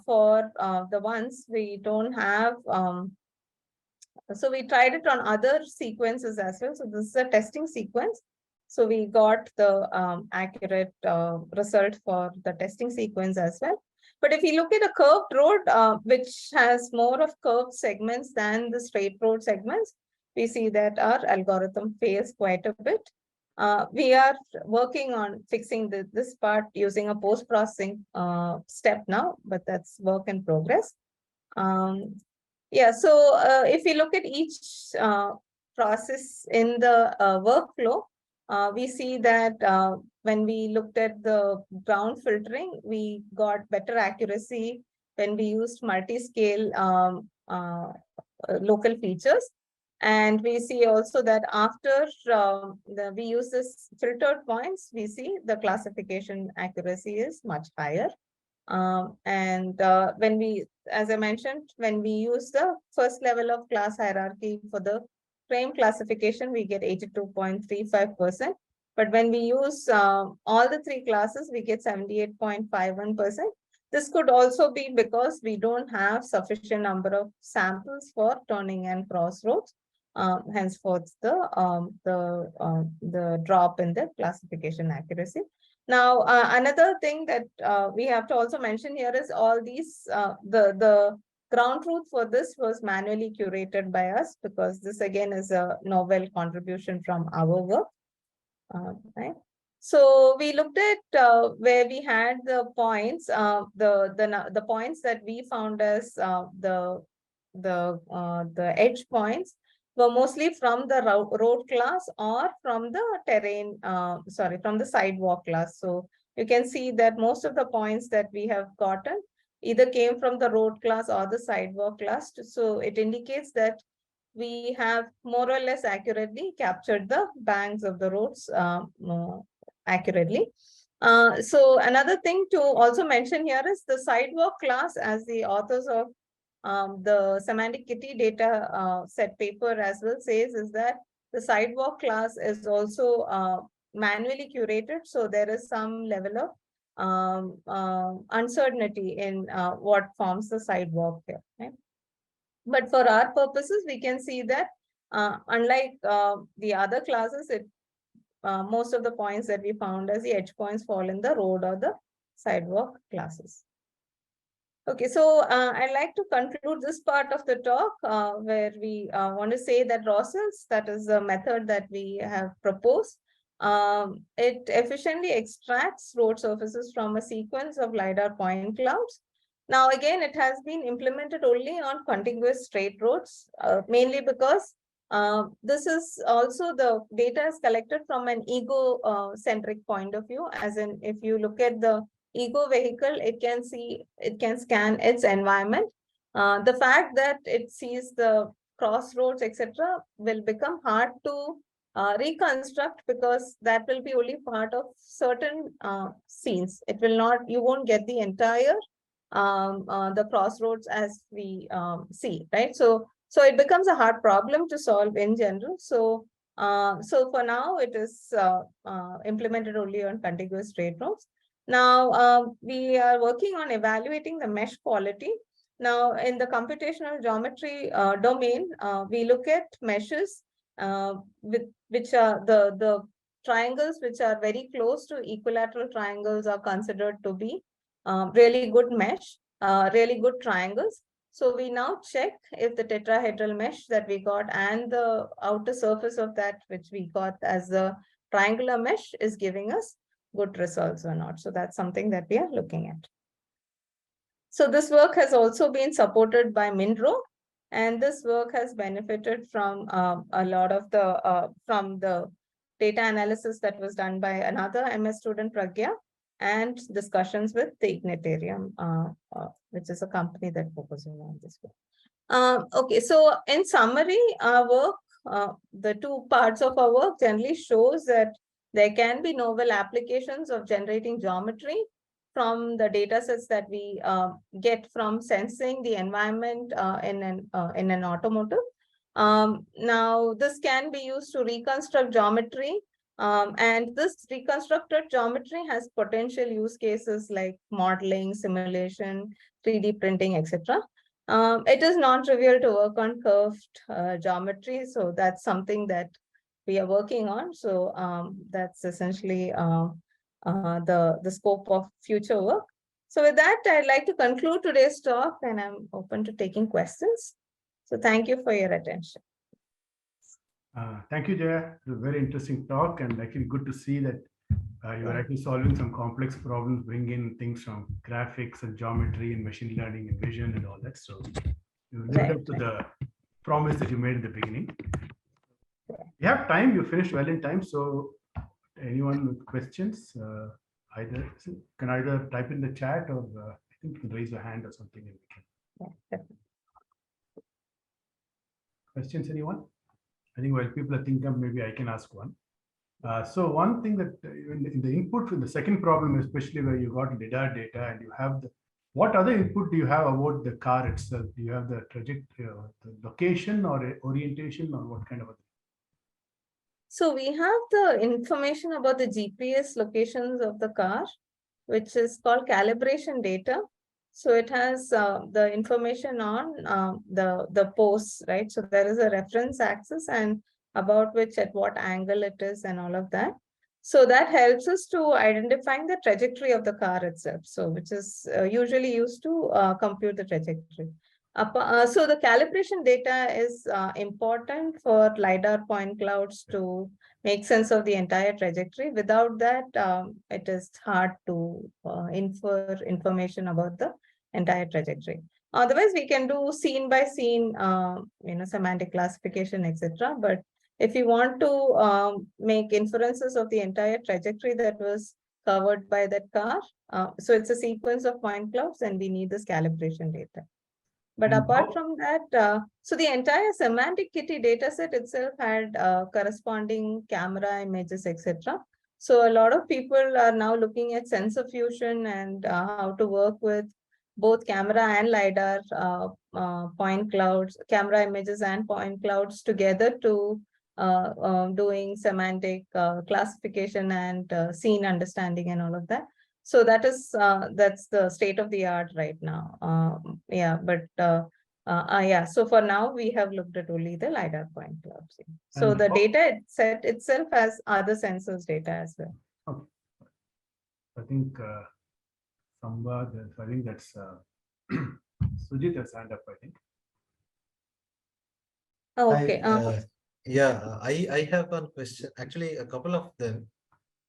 for the ones we don't have, so we tried it on other sequences as well. So this is a testing sequence. So we got the accurate result for the testing sequence as well. But if you look at a curved road, which has more of curved segments than the straight road segments, we see that our algorithm fails quite a bit. We are working on fixing this part using a post-processing step now, but that's work in progress. Yeah, so if we look at each process in the workflow, we see that when we looked at the ground filtering, we got better accuracy when we used multi-scale local features. And we see also that after we use this filtered points, we see the classification accuracy is much higher. When we, as I mentioned, when we use the first level of class hierarchy for the frame classification, we get 82.35%. But when we use all the 3 classes, we get 78.51%. This could also be because we don't have sufficient number of samples for turning and crossroads. Henceforth, the drop in the classification accuracy. Now, another thing that we have to also mention here is all these, the ground truth for this was manually curated by us, because this again is a novel contribution from our work. Right. So we looked at where we had the points, the points that we found as the edge points were mostly from the road class or from the terrain, from the sidewalk class. So you can see that most of the points that we have gotten either came from the road class or the sidewalk class. So it indicates that we have more or less accurately captured the banks of the roads accurately. So another thing to also mention here is the sidewalk class, as the authors of the semantic kitty data set paper as well says, is that the sidewalk class is also manually curated. So there is some level of uncertainty in what forms the sidewalk here. Right? But for our purposes, we can see that unlike the other classes, most of the points that we found as the edge points fall in the road or the sidewalk classes. Okay, so I'd like to conclude this part of the talk where we want to say that Rossels, that is the method that we have proposed, it efficiently extracts road surfaces from a sequence of LiDAR point clouds. Now, again, it has been implemented only on contiguous straight roads, mainly because this is also the data is collected from an ego-centric point of view, as in if you look at the ego vehicle, it can scan its environment. The fact that it sees the crossroads, etc., will become hard to reconstruct because that will be only part of certain scenes. It will not, you won't get the entire the crossroads as we see, right? So it becomes a hard problem to solve in general. So for now, it is implemented only on contiguous straight roads. Now, we are working on evaluating the mesh quality. Now, in the computational geometry domain, we look at meshes which are the triangles which are very close to equilateral triangles are considered to be really good mesh, really good triangles. So we now check if the tetrahedral mesh that we got and the outer surface of that which we got as the triangular mesh is giving us good results or not. So that's something that we are looking at. So this work has also been supported by Monroe, and this work has benefited from a lot of the from the data analysis that was done by another MS student, Pragya, and discussions with the Ignitarium, which is a company that focuses on this work. Okay, so in summary, our work, the two parts of our work generally shows that there can be novel applications of generating geometry from the data sets that we get from sensing the environment in an automotive. Now, this can be used to reconstruct geometry, and this reconstructed geometry has potential use cases like modeling, simulation, 3D printing, etc. It is non-trivial to work on curved geometry, so that's something that we are working on. So that's essentially the scope of future work. So with that, I'd like to conclude today's talk, and I'm open to taking questions. So thank you for your attention. Thank you, Jaya. It was a very interesting talk, and actually good to see that you are actually solving some complex problems, bring in things from graphics and geometry and machine learning and vision and all that. So you lived up to the promise that you made in the beginning. You have time, you finished well in time. So anyone with questions, can either type in the chat or I think you can raise your hand or something. And we can. Questions, anyone? I think while people are thinking, maybe I can ask one. So one thing that in the input for the second problem, especially where you got LiDAR data and you have the, what other input do you have about the car itself? Do you have the trajectory, the location or orientation, or what kind of a thing? So we have the information about the GPS locations of the car, which is called calibration data. So it has the information on the posts, right? So there is a reference axis and about which at what angle it is and all of that. So that helps us to identifying the trajectory of the car itself. So which is usually used to compute the trajectory. So the calibration data is important for LiDAR point clouds to make sense of the entire trajectory. Without that, it is hard to infer information about the entire trajectory. Otherwise, we can do scene by scene, semantic classification, etc. But if you want to make inferences of the entire trajectory that was covered by that car, so it's a sequence of point clouds, and we need this calibration data. But apart from that, so the entire semantic kitty dataset itself had corresponding camera images, etc. So a lot of people are now looking at sensor fusion and how to work with both camera and LiDAR point clouds, camera images and point clouds together to doing semantic classification and scene understanding and all of that. So that is that's the state of the art right now. So for now we have looked at only the LiDAR point clouds. So the data set itself has other sensors data as well. Okay. I think Samvaad. So I think that's Sujit has hand up, I think. Okay. Yeah, I have one question, actually a couple of them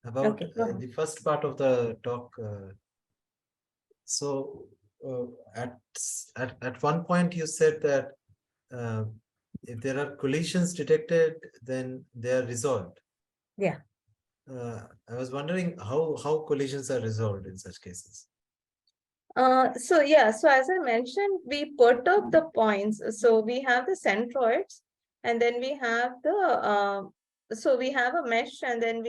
about Okay, go ahead. the first part of the talk. So uh, at one point you said that uh, if there are collisions detected, then they are resolved. Yeah. I was wondering how collisions are resolved in such cases. So yeah, so as I mentioned, we perturb the points. So we have the centroids, and then we have so we have a mesh, and then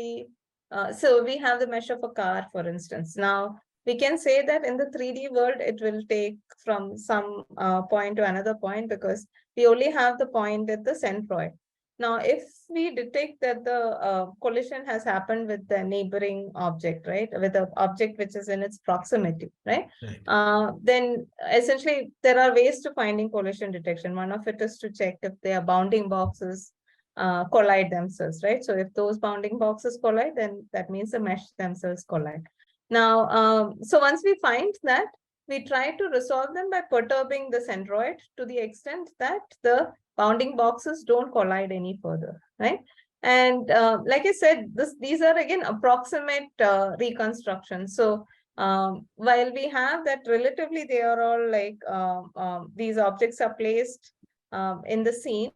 so we have the mesh of a car, for instance. Now we can say that in the 3D world, it will take from some point to another point because we only have the point at the centroid. Now, if we detect that the collision has happened with the neighboring object, right, with the object which is in its proximity, right? Right. Then essentially there are ways to finding collision detection. One of it is to check if their bounding boxes collide themselves, right? So if those bounding boxes collide, then that means the mesh themselves collide. Now, so once we find that, we try to resolve them by perturbing the centroid to the extent that the bounding boxes don't collide any further, right? And like I said, these are again approximate reconstructions. So while we have that relatively, they are all like these objects are placed in the scene.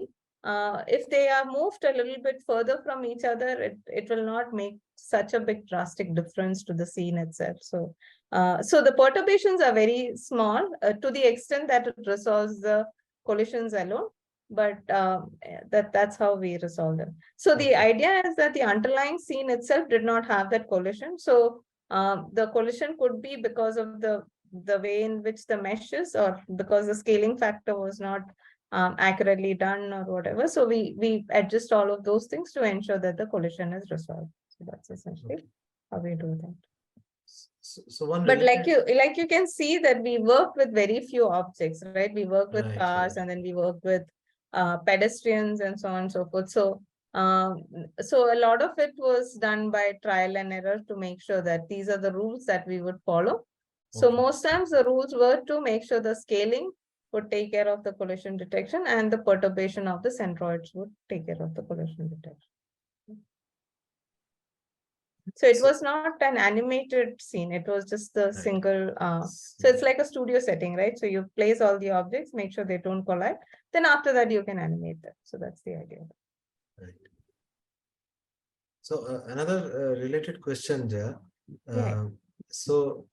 If they are moved a little bit further from each other, it will not make such a big drastic difference to the scene itself. So, so the perturbations are very small to the extent that it resolves the collisions alone. But that's how we resolve them. So the idea is that the underlying scene itself did not have that collision. So the collision could be because of the way in which the mesh is, or because the scaling factor was not accurately done or whatever. So we adjust all of those things to ensure that the collision is resolved. So that's essentially how we do that. So one But related... like you can see that we work with very few objects, right? We work with Right, cars, right. and then we work with pedestrians and so on and so forth. So so a lot of it was done by trial and error to make sure that these are the rules that we would follow. So Okay. most times the rules were to make sure the scaling would take care of the collision detection, and the perturbation of the centroids would take care of the collision detection. So it was not an animated scene. It was just the single. So it's like a studio setting, right? So you place all the objects, make sure they don't collide. Then after that, you can animate them. So that's the idea. Right. So another related question, Jaya. Yeah. So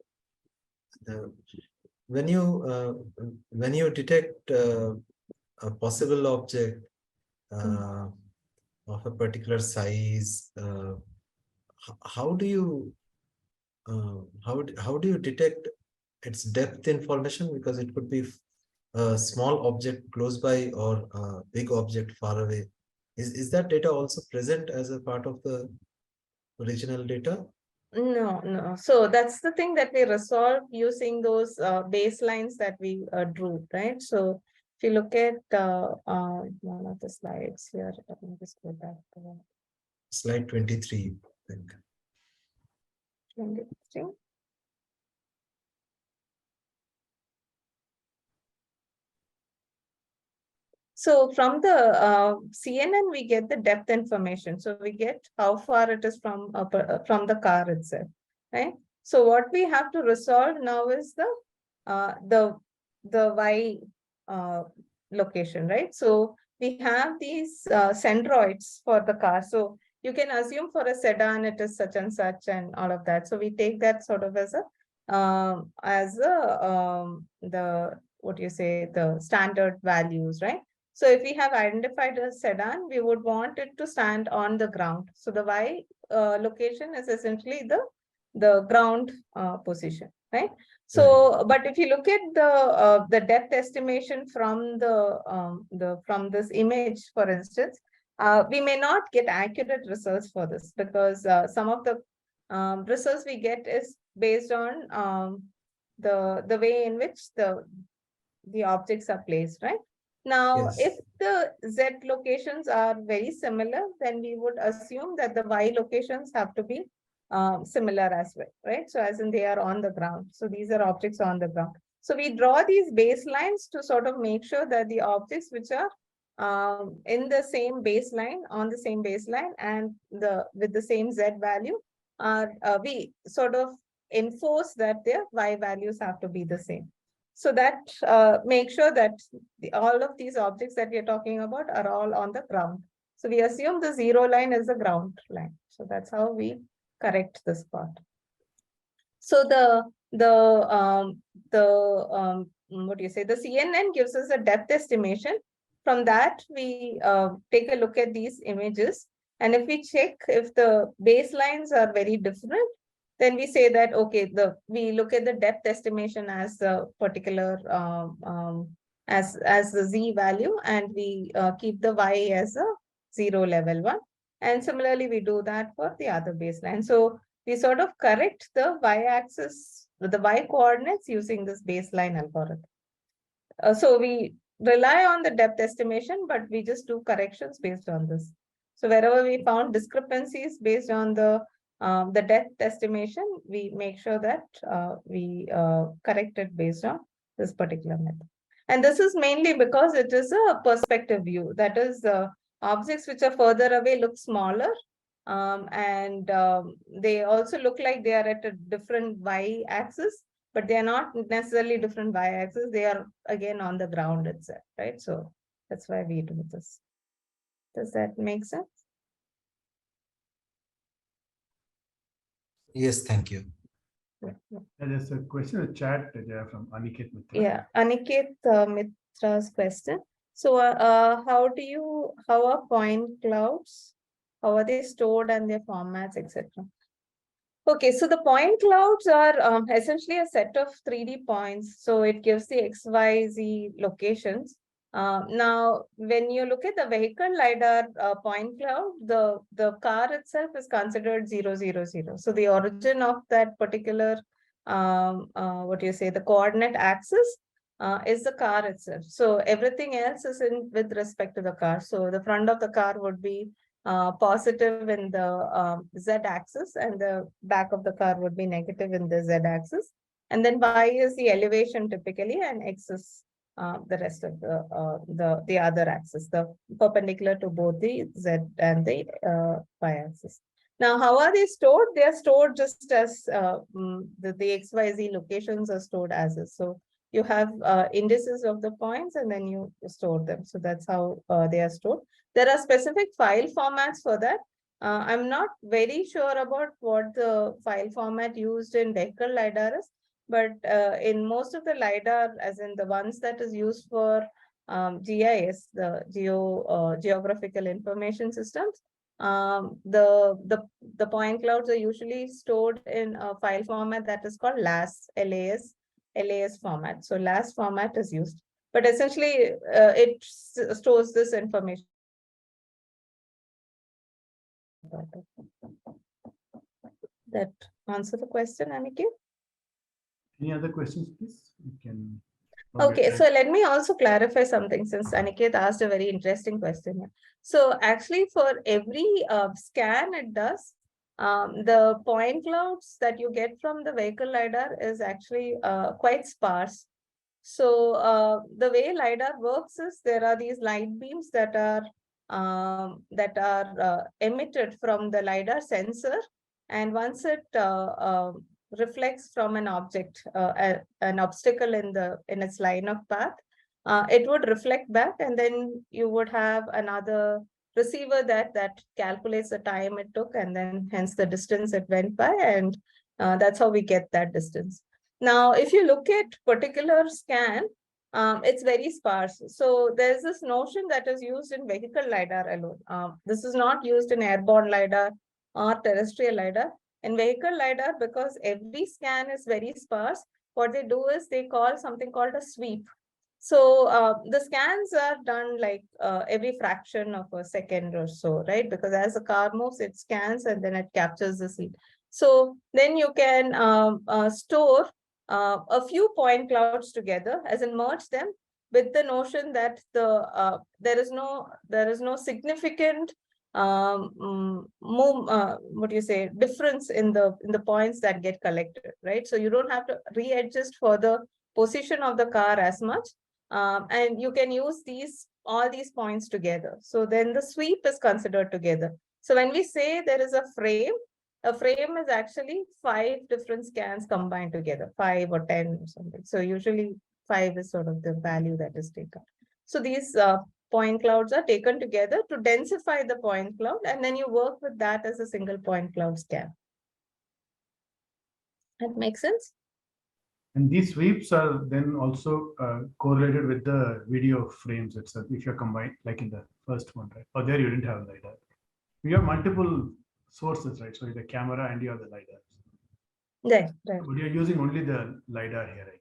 when you detect a possible object of a particular size, how do you how do you detect its depth information? Because it could be a small object close by or a big object far away. Is that data also present as a part of the original data? No. So that's the thing that we resolve using those baselines that we drew, right? So if you look at one of the slides here, let me just go back to that. Slide 23, I think. 23. So from the CNN, we get the depth information. So we get how far it is from the car itself, right? So what we have to resolve now is the Y location, right? So we have these centroids for the car. So you can assume for a sedan it is such and such and all of that. So we take that sort of as the what you say, the standard values, right? So if we have identified a sedan, we would want it to stand on the ground. So the Y location is essentially the ground position, right? So, but if you look at the depth estimation from from this image, for instance, we may not get accurate results for this because some of the results we get is based on the way in which the objects are placed, right? Now, if Yes. the Z locations are very similar, then we would assume that the Y locations have to be similar as well, right? So as in they are on the ground. So these are objects on the ground. So we draw these baselines to sort of make sure that the objects which are in the same baseline, on the same baseline, and with the same Z value, are we sort of enforce that their Y values have to be the same. So that makes sure that all of these objects that we are talking about are all on the ground. So we assume the zero line is the ground line. So that's how we correct this part. So what do you say? The CNN gives us a depth estimation. From that, we take a look at these images. And if we check if the baselines are very different, then we say that, okay, we look at the depth estimation as a particular, as the Z value, and we keep the Y as a 0 level 1. And similarly, we do that for the other baseline. So we sort of correct the y-axis, the y coordinates using this baseline algorithm. So we rely on the depth estimation, but we just do corrections based on this. So wherever we found discrepancies based on the depth estimation, we make sure that we correct it based on this particular method. And this is mainly because it is a perspective view. That is, objects which are further away look smaller, and they also look like they are at a different y-axis, but they are not necessarily different y-axis. They are again on the ground itself, right? So that's why we do this. Does that make sense? Yes, thank you. There's a question in the chat from Aniket Mitra. Yeah, Aniket Mitra's question. So how are point clouds? How are they stored and their formats, etc.? Okay, so the point clouds are essentially a set of 3D points. So it gives the X, Y, Z locations. Now, when you look at the vehicle LiDAR point cloud, the car itself is considered 0, 0, 0. So the origin of that particular, the coordinate axis is the car itself. So everything else is with respect to the car. So the front of the car would be positive in the z-axis, and the back of the car would be negative in the z-axis. And then y is the elevation typically, and x is the rest of the other axis, the perpendicular to both the z and the y-axis. Now, how are they stored? They are stored just as the XYZ locations are stored as is. So you have indices of the points, and then you store them. So that's how they are stored. There are specific file formats for that. I'm not very sure about what the file format used in vehicle LiDAR is, but in most of the LiDAR, as in the ones that is used for GIS, the geographical information systems, the point clouds are usually stored in a file format that is called LAS format. So LAS format is used, but essentially it stores this information. That answer the question, Aniket? Any other questions, please? You can. Okay, so let me also clarify something, since Aniket asked a very interesting question. So actually, for every scan it does, the point clouds that you get from the vehicle LiDAR is actually quite sparse. So the way LiDAR works is there are these light beams that are emitted from the LiDAR sensor, and once it reflects from an object, an obstacle in its line of path, it would reflect back, and then you would have another receiver that calculates the time it took, and then hence the distance it went by, and that's how we get that distance. Now, if you look at particular scan, it's very sparse. So there's this notion that is used in vehicle LiDAR alone. This is not used in airborne LiDAR or terrestrial LiDAR. In vehicle LiDAR, because every scan is very sparse, what they do is they call something called a sweep. So the scans are done like every fraction of a second or so, right? Because as the car moves, it scans and then it captures the seat. So then you can store a few point clouds together, as in merge them, with the notion that there is no significant difference in the points that get collected, right? So you don't have to readjust for the position of the car as much, and you can use all these points together. So then the sweep is considered together. So when we say there is a frame is actually 5 different scans combined together, 5 or 10 or something. So usually 5 is sort of the value that is taken. So these point clouds are taken together to densify the point cloud, and then you work with that as a single point cloud scan. That makes sense? And these sweeps are then also correlated with the video frames itself, if you're combined, like in the first one, right? Or there you didn't have LiDAR. You have multiple sources, right? So the camera and you have the LiDAR. Right. But you're using only the LiDAR here, I guess.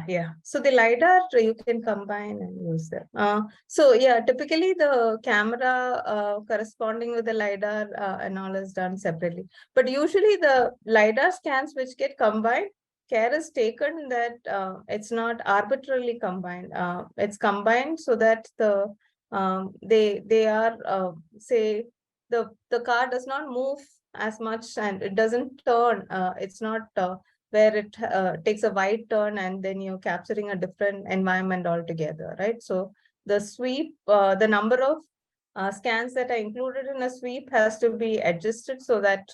Yeah. So the LiDAR you can combine and use them. So yeah, typically the camera corresponding with the LiDAR and all is done separately. But usually the LiDAR scans which get combined, care is taken that it's not arbitrarily combined. It's combined so that they are say the car does not move as much and it doesn't turn. It's not where it takes a wide turn and then you're capturing a different environment altogether, right? So the sweep, the number of scans that are included in a sweep has to be adjusted so that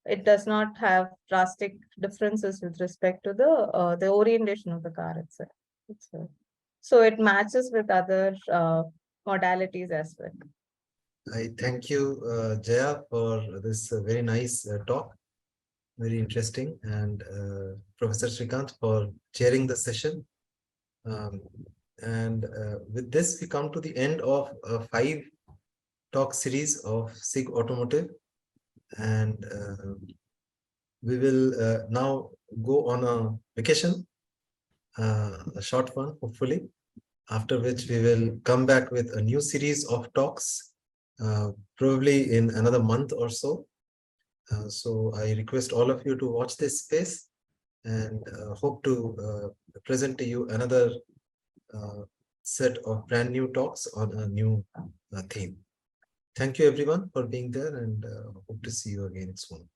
it does not have drastic differences with respect to the orientation of the car itself. So it matches with other modalities as well. I thank you, Jaya, for this very nice talk. Very interesting. And Professor Srikanth for chairing the session. With this, we come to the end of a 5-talk series of SIG Automotive. And we will now go on a vacation, a short one, hopefully, after which we will come back with a new series of talks, probably in another month or so. So I request all of you to watch this space and hope to present to you another set of brand new talks on a new theme. Thank you everyone for being there, and hope to see you again soon.